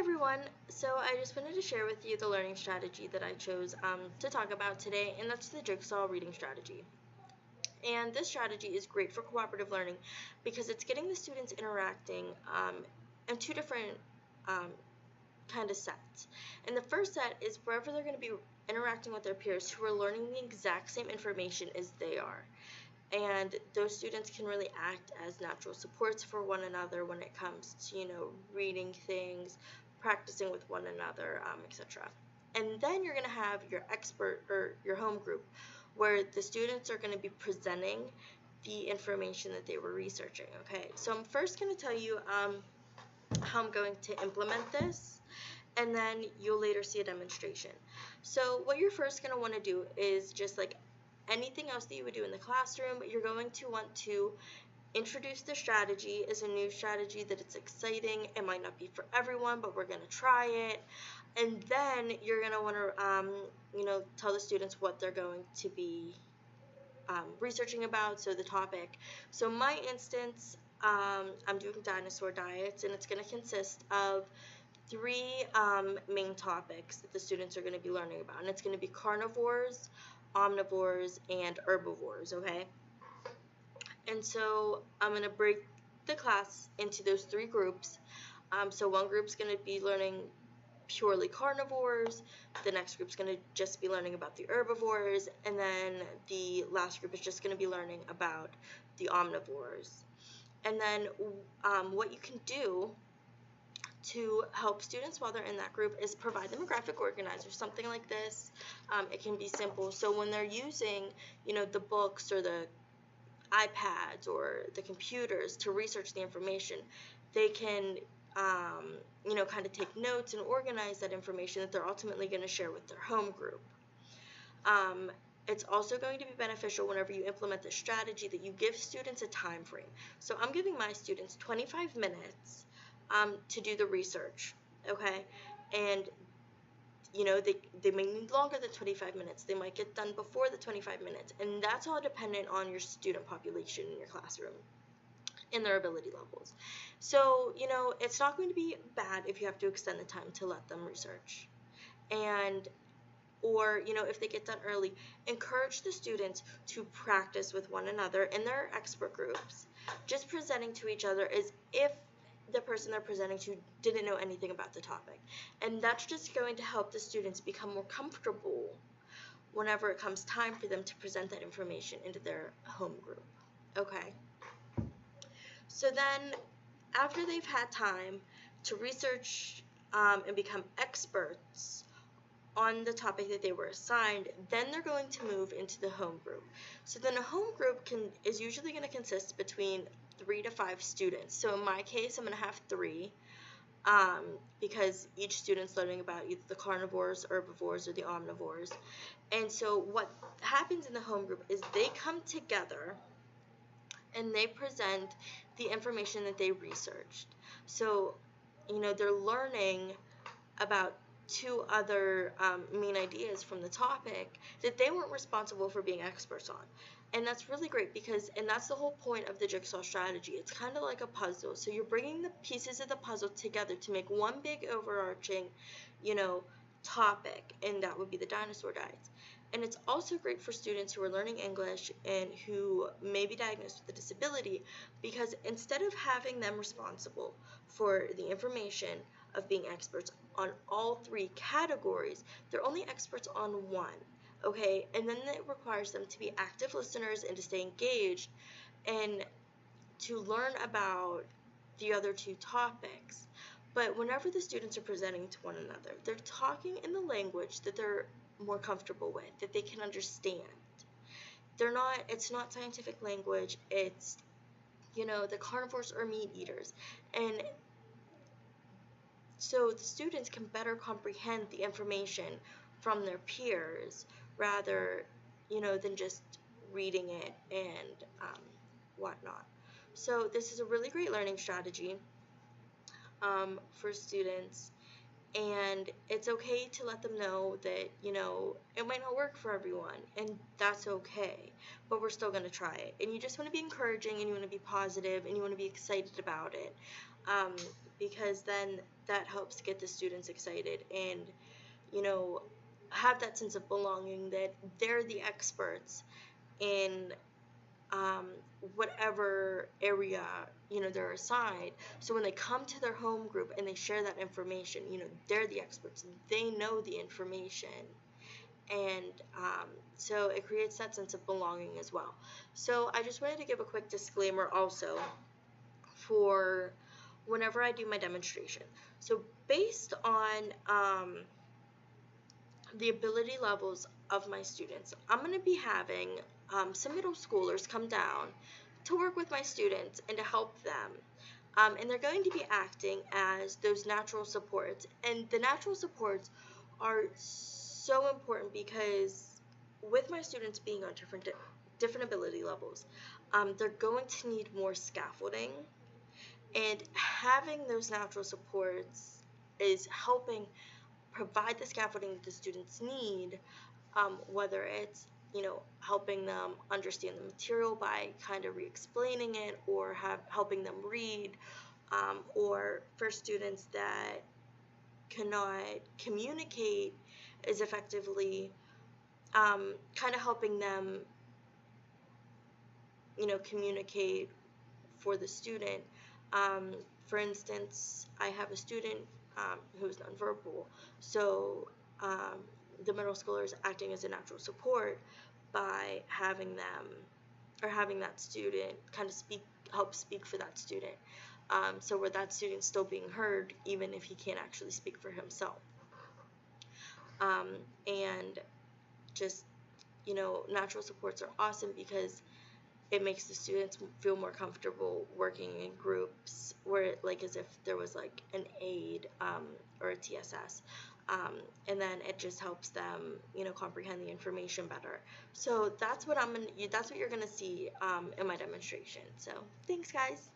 everyone, so I just wanted to share with you the learning strategy that I chose to talk about today, and that's the Jigsaw reading strategy. And this strategy is great for cooperative learning because it's getting the students interacting in two different um, kind of sets. And the first set is wherever they're going to be interacting with their peers who are learning the exact same information as they are. And those students can really act as natural supports for one another when it comes to, reading things, practicing with one another, etc. And then you're going to have your expert or your home group where the students are going to be presenting the information that they were researching. Okay, so I'm first going to tell you how I'm going to implement this, and then you'll later see a demonstration. So what you're first going to want to do is just like anything else that you would do in the classroom, you're going to want to introduce the strategy as a new strategy that it's exciting. It might not be for everyone, but we're going to try it. And then you're going to want to, tell the students what they're going to be researching about, so the topic. So in my instance, I'm doing dinosaur diets, and it's going to consist of three main topics that the students are going to be learning about, and it's going to be carnivores, omnivores, and herbivores, okay? And so I'm going to break the class into those three groups. So one group's going to be learning purely carnivores, the next group's going to just be learning about the herbivores, and then the last group is just going to be learning about the omnivores. And then what you can do to help students while they're in that group is provide them a graphic organizer, something like this. It can be simple. So when they're using, the books or the iPads or the computers to research the information, they can, kind of take notes and organize that information that they're ultimately going to share with their home group. It's also going to be beneficial whenever you implement this strategy that you give students a time frame. So I'm giving my students 25 minutes to do the research, okay? And, they may need longer than 25 minutes. They might get done before the 25 minutes. And that's all dependent on your student population in your classroom and their ability levels. So, it's not going to be bad if you have to extend the time to let them research. Or, if they get done early, encourage the students to practice with one another in their expert groups, just presenting to each other as if the person they're presenting to didn't know anything about the topic. And that's just going to help the students become more comfortable whenever it comes time for them to present that information into their home group. Okay. So then, after they've had time to research and become experts on the topic that they were assigned, then they're going to move into the home group. So then a home group is usually going to consist between 3 to 5 students. So in my case, I'm going to have 3 because each student's learning about either the carnivores, herbivores, or the omnivores. And so what happens in the home group is they come together and they present the information that they researched. So, they're learning about 2 other main ideas from the topic that they weren't responsible for being experts on. And that's really great and that's the whole point of the Jigsaw strategy. It's kind of like a puzzle. So you're bringing the pieces of the puzzle together to make one big overarching, topic, and that would be the dinosaur diets. And it's also great for students who are learning English and who may be diagnosed with a disability, because instead of having them responsible for the information of being experts on all 3 categories, they're only experts on one, okay? And then it requires them to be active listeners and to stay engaged and to learn about the other 2 topics. But whenever the students are presenting to one another, they're talking in the language that they're more comfortable with, that they can understand. It's not scientific language. It's, the carnivores are meat eaters. And so the students can better comprehend the information from their peers rather, than just reading it and whatnot. So this is a really great learning strategy for students, and it's okay to let them know that, it might not work for everyone, and that's okay, but we're still going to try it. And you just want to be encouraging, and you want to be positive, and you want to be excited about it, because then that helps get the students excited and, you know, have that sense of belonging that they're the experts in um, whatever area, you know, they're assigned. So when they come to their home group and they share that information, you know, they're the experts. They know the information. And so it creates that sense of belonging as well. So I just wanted to give a quick disclaimer also for whenever I do my demonstration. So based on the ability levels of my students, I'm going to be having some middle schoolers come down to work with my students and to help them. And they're going to be acting as those natural supports. And the natural supports are so important because with my students being on different ability levels, they're going to need more scaffolding. And having those natural supports is helping provide the scaffolding that the students need, whether it's, you know, helping them understand the material by kind of re-explaining it, or helping them read, or for students that cannot communicate as effectively, kind of helping them, you know, communicate for the student. Um, for instance, I have a student who's nonverbal, so the middle schooler is acting as a natural support by having them, or having that student kind of help speak for that student. So where that student's still being heard, even if he can't actually speak for himself. And just, you know, natural supports are awesome because it makes the students feel more comfortable working in groups, where like as if there was like an aide, or a TSS, and then it just helps them, you know, comprehend the information better. So that's what that's what you're gonna see in my demonstration. So thanks, guys.